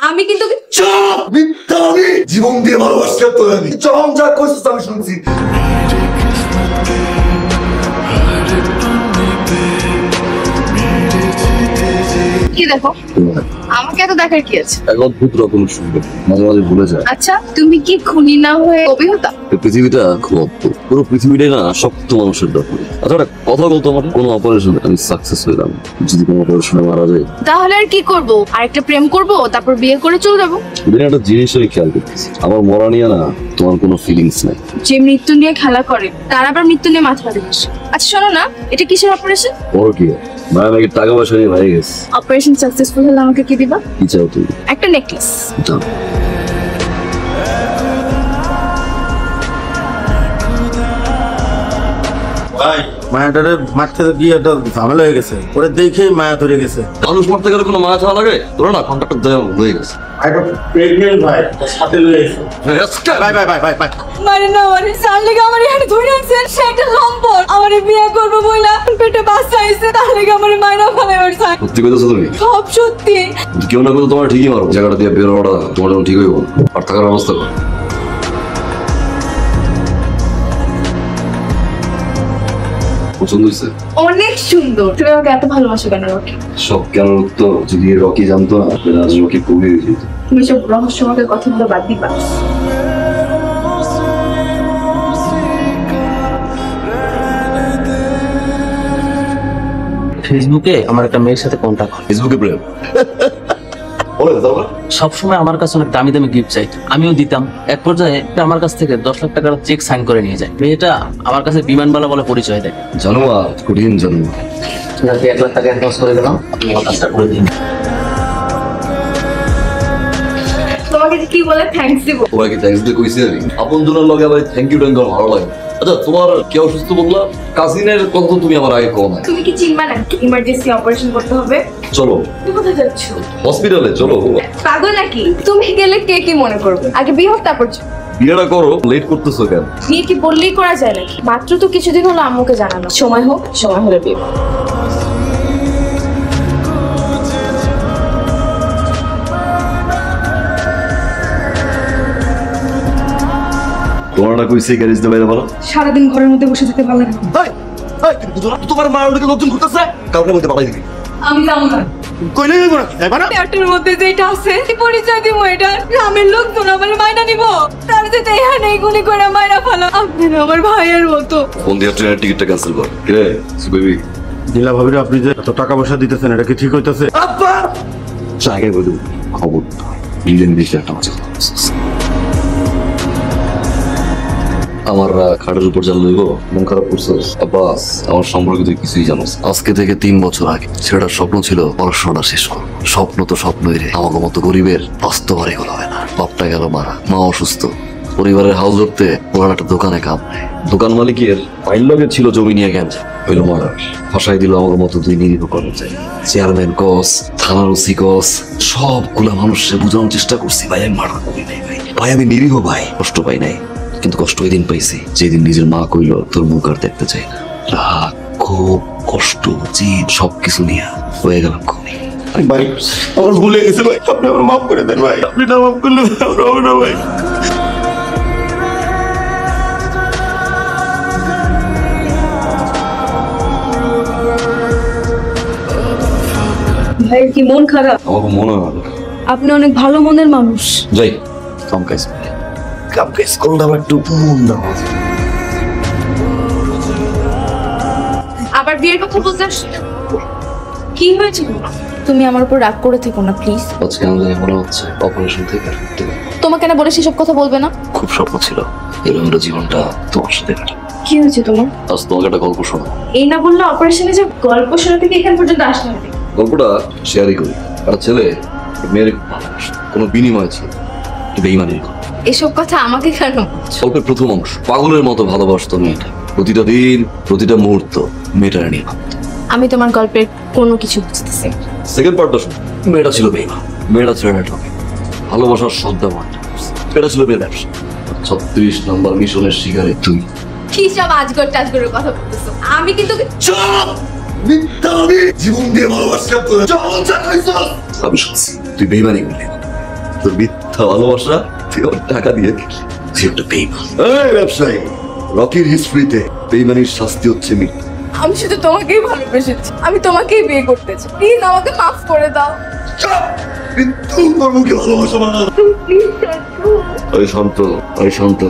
আমি কিন্তু চুপ মিথ্যা আমি জীবন দিয়ে ভালোবাসতে তো আমি চরম যা কইছিস আমি শুনছি কি দেখো আমাকে এত দেখার কি আছে এক অদ্ভুত রকম সুন্দর মাঝে মাঝে ভুলে যায় আচ্ছা তুমি কি খুনি না হয়ে কবি হতা পৃথিবীটা খুব অদ্ভুত পুরো পৃথিবীটাই না শক্ত মানুষের দরকার আচ্ছা একটা কথা বলতো আমার কোনো অপারেশন আমি সাকসেস হইলাম যদি কোনো অপারেশনে মারা যায় তাহলে আর কি করব আরেকটা প্রেম করব তারপর বিয়ে করে চলে যাবো দিনে একটা জিনিস আমি খেয়াল করতেছি আমার মরা নিয়ে না তোমার কোনো ফিলিংস নাই যে মৃত্যু নিয়ে খেলা করে তার আবার মৃত্যু নিয়ে মাথা ব্যথা বসে আচ্ছা শোনো না এটা কিসের অপারেশন বড় কি মায়ের নাকি টাকা পয়সা নিয়ে ভাই গেছে অপারেশন সাকসেসফুল হলে আমাকে কি দিবা কি চাও তুমি একটা নেকলেস দাও ভাই মায়াটারে মারতে গিয়ে একটা ঝামেলা হয়ে গেছে ওরে দেখেই মায়া ধরে গেছে মানুষ মারতে গেলে কোনো মায়া ছাড়া লাগে তোরা না কন্ট্রাক্টর দেওয়া হয়ে গেছে প্রেগনেন্ট ভাই তার সাথে লয়ে গেছে ভাই ভাই ভাই ভাই ভাই মানে না মানে সাল লেগে আমার এখানে ধরে আছেন সে একটা লম্পট আমারে বিয়ে করবো বইলা পেটে বাচ্চা আইছে তার লেগে আমার মাইনা ফেলে ওরছে সত্যি কইতেছো তুমি সব সত্যি কেউ না কেউ তোমার ঠিকই মারো জায়গাটা দিয়ে বের হওয়াটা তোমার জন্য ঠিক হইব আর থাকার ব্যবস্থা করো পছন্দ হয়েছে অনেক সুন্দর তুমি আমাকে এত ভালোবাসো কেন রকি সব কেন তো যদি রকি জানতো না আজ রকি কবি হয়ে যেত তুমি সব রহস্যময় কথাগুলো বাদ দিবা ফেসবুকে আমার একটা মেয়ের সাথে কন্টাক্ট হয় ফেসবুকে প্রেম সবসময় আমার কাছে অনেক দামি দামি গিফট চাইতো আমিও দিতাম এক পর্যায়ে সে আমার কাছ থেকে 10 লাখ টাকার চেক সাইন করে নিয়ে যায় মেয়েটা আমার কাছে বিমানবালা বলে পরিচয় দেয় জানো কঠিন জন্ম 1 লাখ টাকা অ্যাডভান্স করে দিলাম আপনি আমার কাজটা করে দিন তোমাকে কি বলে থ্যাঙ্কস দিব তোমাকে থ্যাঙ্কস দিয়ে কইছি আমি আপন জনের লগে আবার থ্যাংক ইউ ট্যাঙ্ক ভালো লাগে আচ্ছা তোমার কি অসুস্থ বললা কাজিনের কথা তো তুমি আমার আগে কও না তুমি কি চিনবা না ইমার্জেন্সি অপারেশন করতে হবে চলো তুমি কোথায় যাচ্ছ হসপিটালে চলো পাগল নাকি তুমি গেলে কে কি মনে করবে আগে বিয়ে হোক তারপর বিয়েটা করো লেট করতেছো কেন বিয়ে কি বললেই করা যায় নাকি মাত্র তো কিছুদিন হলো আম্মুকে জানানো সময় হোক সময় হলে বিয়ে তোমার না কইছে গ্যারেজ দিয়ে বাইরে ভালো সারাদিন ঘরের মধ্যে বসে থাকতে ভালো লাগে তোমার মা ওদিকে নতুন ঘুরতেছে কাউকে মধ্যে পাঠাই দিবি আমি যাবো না কইলে যাইব না যাইবা না পেটের মধ্যে যেটা আছে কি পরিচয় দিব এটা গ্রামের লোকজন আমার মাইনা নিব তার যেতে এখানে গুলি করে মাইনা ফেলো আপনি আমার ভাইয়ের মতো ফোন দিয়ে ট্রেনের টিকিটটা ক্যান্সেল কর কে সুবেবি নীলা ভাবির আপনি যে এত টাকা পয়সা দিতেছেন এটা কি ঠিক হইতাছে জায়গায় বলে খবর ইন্ডিয়ান দেশে একটা মাঝে আমার খাটের উপর জাল লইব মন খারাপ করছিস আব্বাস আমার সম্পর্কে তুই কিছুই জানোস আজকে থেকে 3 বছর আগে ছেলেটার স্বপ্ন ছিল পড়াশোনাটা শেষ করবো স্বপ্ন তো স্বপ্নই রে আমাকে মতো গরিবের বাস্তব আর এগুলো হয় না বাপটা গেল মারা মা অসুস্থ পরিবারের হাউস ধরতে ওরা একটা দোকানে কাম নেয় দোকান মালিকের ফাইল লগে ছিল জমি নিয়ে গেল হইল মারা ফাঁসাই দিল আমাকে মতো দুই নিরীহ কর্মচারী চেয়ারম্যান কস থানার ওসি কস সবগুলা মানুষকে বোঝানোর চেষ্টা করছি ভাই আমি মারা করি নাই ভাই আমি নিরীহ ভাই কষ্ট পাই নাই কিন্তু কষ্ট ওই দিন পাইছি যেদিন নিজের মা কইল তোর মুখ আর দেখতে চাই না রাগ ক্ষোভ কষ্ট জিদ সবকিছু নিয়ে হয়ে গেলাম খুবই ভাই আমার ভুলে গেছে ভাই আপনি আমার মাফ করে দেন ভাই আপনি না মাফ করলে আমরা হবে না ভাই ভাই কি মন খারাপ আমাকে মনে হয় আপনি অনেক ভালো মনের মানুষ যাই কাম কাজ করলে আমার একটু মন দাও আবার বিয়ের কথা বলতে আসছো কি হয়েছে তুমি আমার উপর রাগ করে থেকো না প্লিজ আজকে আমাদের মনে হচ্ছে অপারেশন থেকে তোমাকে না বলে সেসব কথা বলবে না খুব স্বপ্ন ছিল এরকম জীবনটা তোমার সাথে কাটা কি হয়েছে তোমার আজ তোমাকে একটা গল্প শোনো এই না বললে অপারেশনে যে গল্প শোনা থেকে এখান পর্যন্ত আসতে হবে গল্পটা শেয়ারই করি একটা ছেলে মেয়ের ভালোবাসে কোনো বিনিময় ছিল বেইমানির গল্প এসব কথা আমাকে কেন গল্পের প্রথম অংশ পাগলের মতো ভালোবাসতো মেয়েটা প্রতিটা দিন প্রতিটা মুহূর্ত মেয়েটা নিয়ে ভাবতো আমি তোমার গল্পের কোনো কিছু বুঝতেছি সেকেন্ড পার্টটা শুনো মেয়েটা ছিল বেইমান মেয়েটা ছিল নেটওয়ার্কে ভালোবাসার শ্রদ্ধা মানতে এটা ছিল মেয়ের ব্যবসা 36 নম্বর মিশনের শিকারে তুই কি সব আজগর টাজগরের কথা বলতেছো আমি কিন্তু মিথ্যা আমি জীবন দিয়ে ভালোবাসলাম তোরা চল চাকাইছস আমি শুনছি তুই বেইমানি করলি তোর মিথ্যা ভালোবাসা তুই আমার টাকা দিয়ে কিনলি। তুই একটা বেইমান। এই ব্যবসায়ী, রকির হিস্ট্রিতে বেইমানির শাস্তি হচ্ছে মৃত্যু। আমি শুধু তোমাকেই ভালোবেসেছি, আমি তোমাকেই বিয়ে করতে চাই, প্লিজ আমাকে মাফ করে দাও। মৃত্যু তোর মুখে ভালোবাসা বানা। ওই শান্ত, ওই শান্ত।